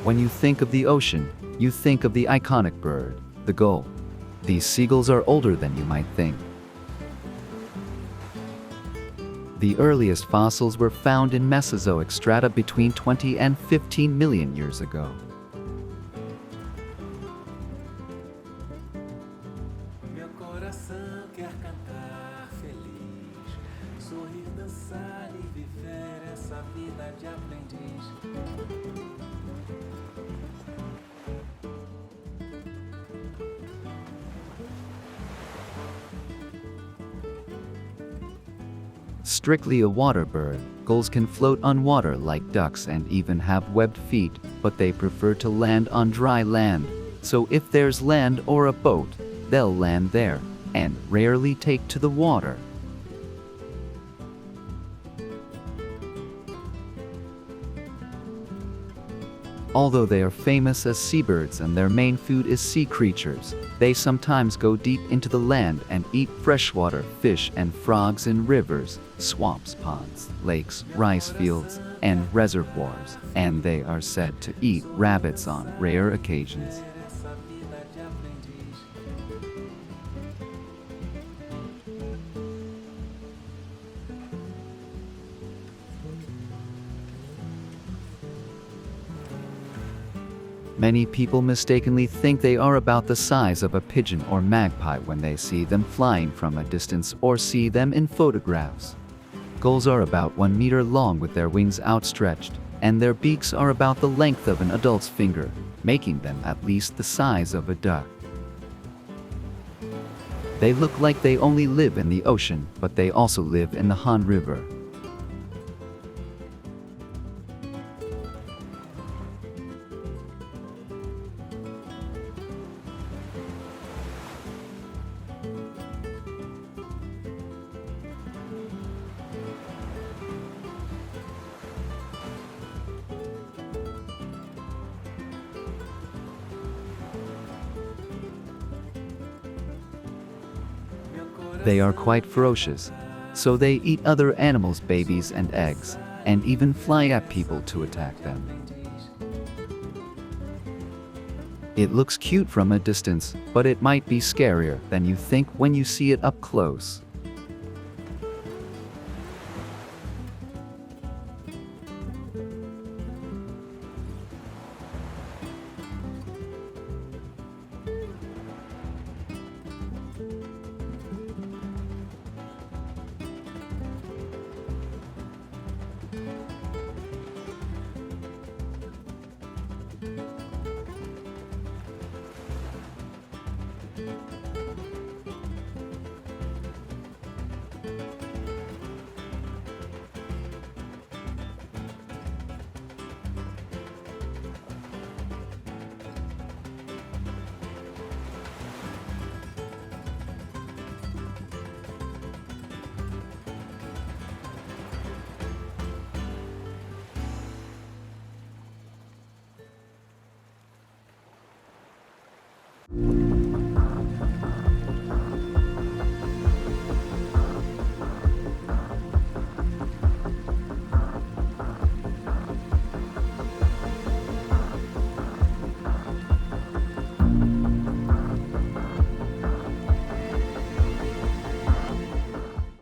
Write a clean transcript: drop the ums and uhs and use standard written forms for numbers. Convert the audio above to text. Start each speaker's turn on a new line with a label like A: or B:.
A: When you think of the ocean, you think of the iconic bird, the gull. These seagulls are older than you might think. The earliest fossils were found in Mesozoic strata between 20 and 15 million years ago.
B: Meu coração quer cantar feliz, sorrir, dançar e viver essa vida de aprendiz.
A: Strictly a water bird, gulls can float on water like ducks and even have webbed feet, but they prefer to land on dry land. So if there's land or a boat, they'll land there, and rarely take to the water. Although they are famous as seabirds and their main food is sea creatures, they sometimes go deep into the land and eat freshwater fish and frogs in rivers, swamps, ponds, lakes, rice fields, and reservoirs, and they are said to eat rabbits on rare occasions.
B: Essa vida de aprendiz.
A: Many people mistakenly think they are about the size of a pigeon or magpie when they see them flying from a distance or see them in photographs. Gulls are about 1 meter long with their wings outstretched, and their beaks are about the length of an adult's finger, making them at least the size of a duck. They look like they only live in the ocean, but they also live in the Han River. They are quite ferocious, so they eat other animals' babies and eggs, and even fly at people to attack them. It looks cute from a distance, but it might be scarier than you think when you see it up close.